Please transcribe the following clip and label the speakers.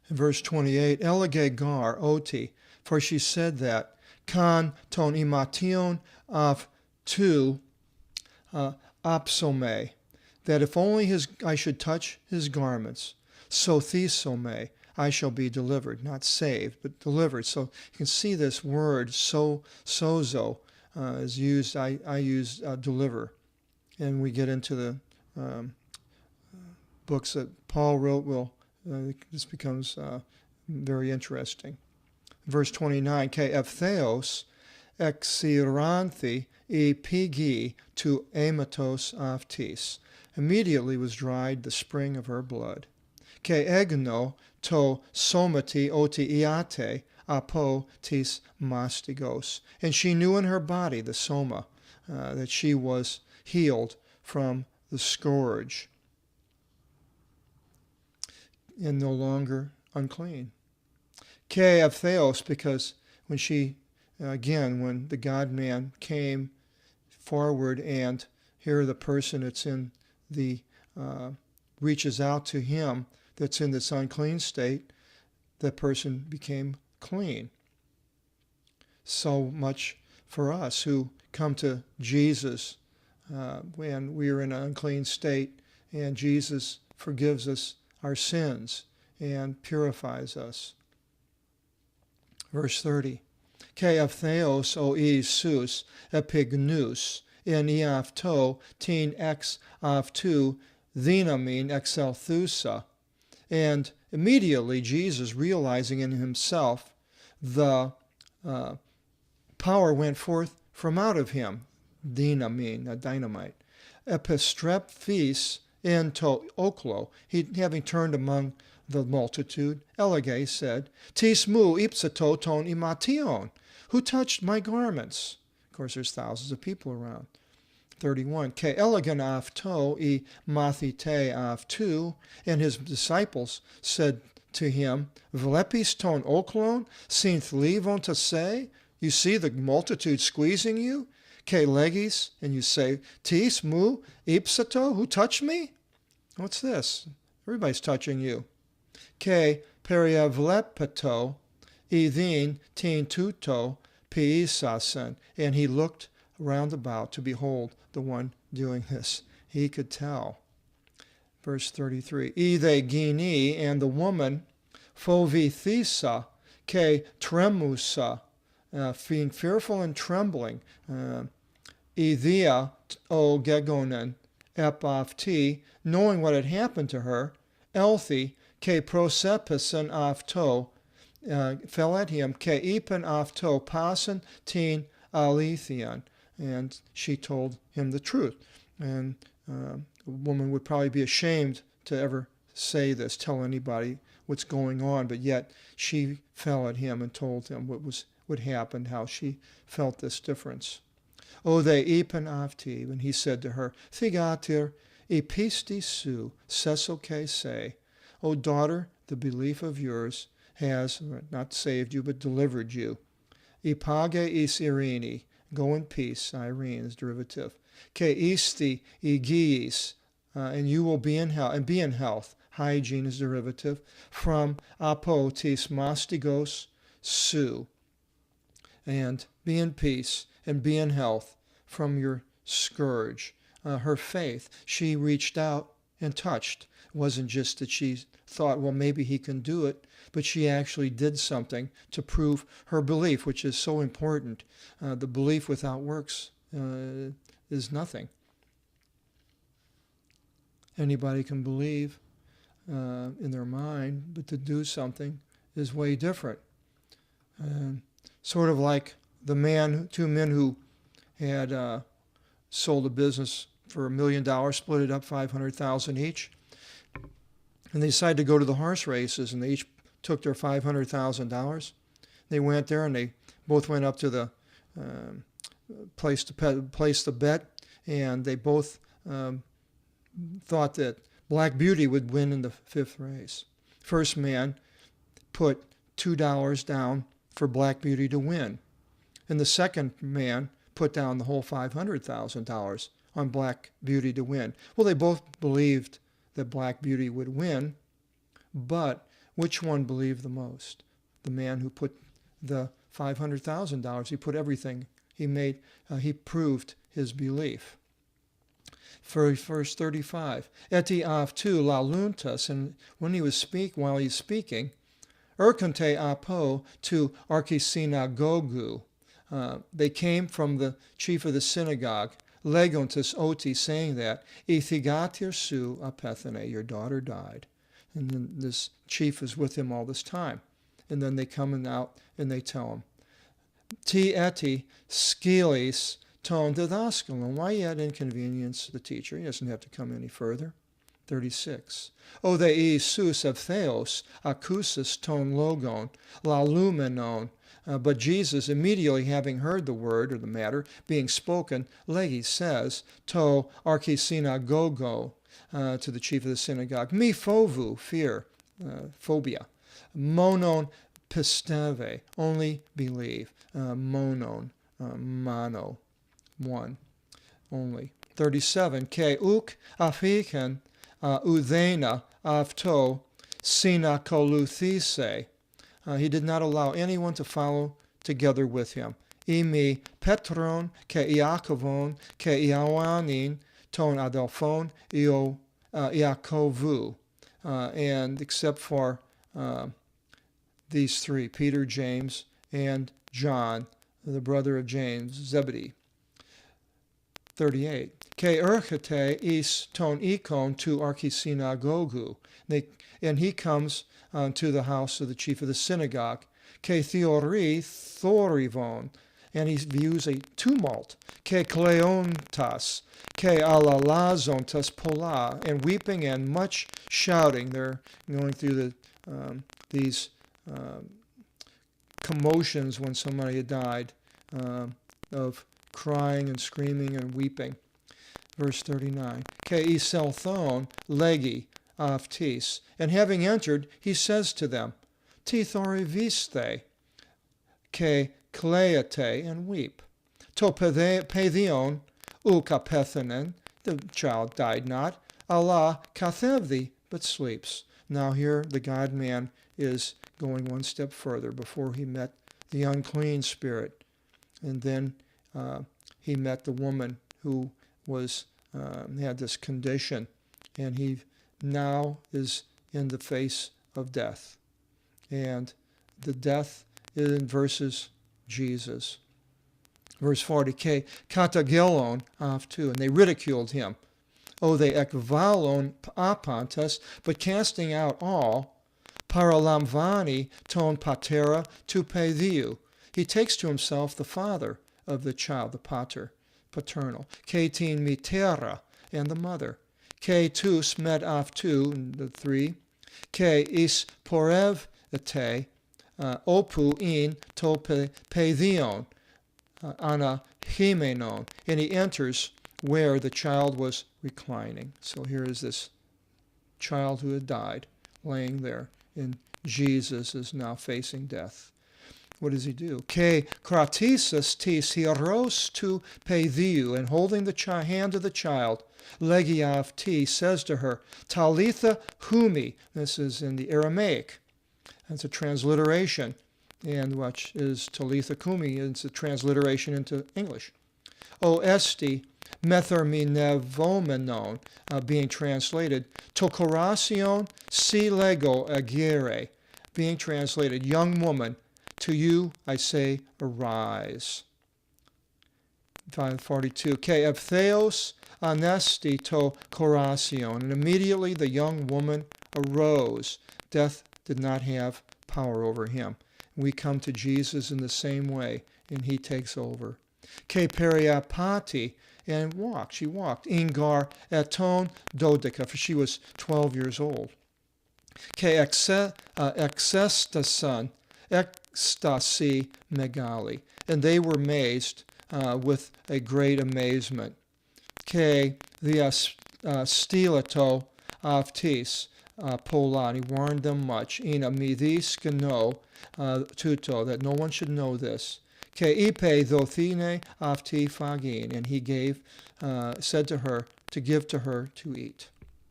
Speaker 1: In verse 28, Elege gar oti, for she said that, kan ton imation of tu apsome, that if only I should touch his garments, so thesome, I shall be delivered, not saved, but delivered. So you can see this word, sozo, is used, I use deliver. And we get into the books that Paul wrote, this becomes very interesting. Verse 29, Ke eptheos exiranthi e pigi tu ematos aftis. Immediately was dried the spring of her blood. Ke egno to somati oti iate apo tis mastigos. And she knew in her body, the soma, that she was healed from the scourge and no longer unclean. Ke of Theos, because when when the God-man came forward and here the person that's in the, reaches out to him that's in this unclean state, that person became clean. So much for us who come to Jesus when we are in an unclean state, and Jesus forgives us our sins and purifies us. Verse 30. Ke of theos o Isus epignus in iafto tin ex avtu thinamin exelthusa. And immediately Jesus, realizing in himself the power went forth from out of him, dynamin, dynamite. Epistrephes into oklo, he having turned among the multitude, Elege said, Tis mu ipsato ton imation, who touched my garments? Of course, there's thousands of people around. 31. Ke elegan afto I mathite aftu, and his disciples said to him, Vlepis ton oklon, sinth levon to say, you see the multitude squeezing you? Ke legis, and you say, Tis mu ipsato, who touched me? What's this? Everybody's touching you. Ke periavlepato, idin tin tuto piisasen, and he looked round about to behold the one doing this. He could tell. Verse 33. Ide gini, and the woman fovithisa ke tremusa, being fearful and trembling. Idea o gegonen epafti, knowing what had happened to her. Elthi ke prosepisen afto, fell at him, ke ipen afto pasen tin alethian. And she told him the truth. And a woman would probably be ashamed to ever say this, tell anybody what's going on, but yet she fell at him and told him what happened, how she felt this difference. O they ipen afti, when he said to her, Thigatir episti su, sesoke se, O daughter, the belief of yours has not saved you, but delivered you. Ipage is Irene, go in peace, Irene is derivative. Ke isti igiis, and you will be in health, and be in health. Hygiene is derivative. From apo tis mastigos su, and be in peace and be in health from your scourge. Her faith, she reached out and touched. It wasn't just that she thought, well, maybe he can do it, but she actually did something to prove her belief, which is so important. The belief without works is nothing. Anybody can believe in their mind, but to do something is way different. Sort of like two men who had sold a business for $1 million, split it up $500,000 each, and they decided to go to the horse races, and they each took their $500,000. They went there, and they both went up to the place to place the bet, and they both thought that Black Beauty would win in the fifth race. First man put $2 down for Black Beauty to win, and the second man put down the whole $500,000 on Black Beauty to win. Well, they both believed that Black Beauty would win, but Which one believed the most? The man who put the $500,000. He put everything. He proved his belief. For verse 35, eti avtu laluntas, and when he was while he's speaking, erkonte apo to archisinagogu. They came from the chief of the synagogue, legontus oti, saying that, ithigatir su apethane, your daughter died. And then this chief is with him all this time. And then they come out and they tell him, ti eti skelis ton didaskalon. Why yet inconvenience the teacher? He doesn't have to come any further. 36. O they sus of theos acousis ton logon la lumenon. But Jesus, immediately having heard the word or the matter being spoken, legi says, to archisinagogo, to the chief of the synagogue, mi fovu, fear, phobia, monon pisteve, only believe, monon, mono, one, only. 37, ke uk afiken udena avto sinakoluthise. He did not allow anyone to follow together with him. Imi petron ke Iakovon ke Ioannin ton adelphon Iakovu. And except for these three, Peter, James, and John, the brother of James, Zebedee. 38. Ke erchete is ton ikon tu archisinagogu. And he comes to the house of the chief of the synagogue. Ke theori thorivon. And he views a tumult. Ke kleontas. Ke alalazontas pola. And weeping and much shouting. They're going through these commotions when somebody had died, of crying and screaming and weeping. Verse 39. Ke iselthon legi aftis. And having entered, he says to them, ti thoriviste, ke kleate, and weep. To pedion ukapethenen, the child died not, Allah kathevdi, but sleeps. Now here the God-man is going one step further. Before he met the unclean spirit, and then he met the woman who had this condition, and he now is in the face of death. And the death versus Jesus. Verse 40, ke katagilon aftu, and they ridiculed him. O they ekvalon apantas, but casting out all, paralamvani ton patera tu pediu. He takes to himself the father of the child, the paternal. Ke tin mitera, and the mother. Ke tus med aftu, the three. Ke is porev ete, opu in to pedion, ana hymenon. And he enters where the child was reclining. So here is this child who had died, laying there, and Jesus is now facing death. What does he do? Ke kratisis tis hieros tu pediu, and holding the hand of the child, legiav ti, says to her, Talitha humi. This is in the Aramaic. That's a transliteration. And what is Talitha kumi? It's a transliteration into English. O esti metherminevomenon, being translated, tokoration si lego agere, being translated, young woman, to you I say, arise. 542, ke eptheos anesti to koration, and immediately the young woman arose. Death did not have power over him. We come to Jesus in the same way, and he takes over. Ke periapati, and walked. She walked. Ingar eton dodica, for she was 12 years old. Ke exestasan, ecstasy megali, and they were amazed with a great amazement. Ke stilato aftis polan, he warned them much. In amidis geno tuto, that no one should know this. Ke ipe dothine afti fagin, and he said to her to give to her to eat.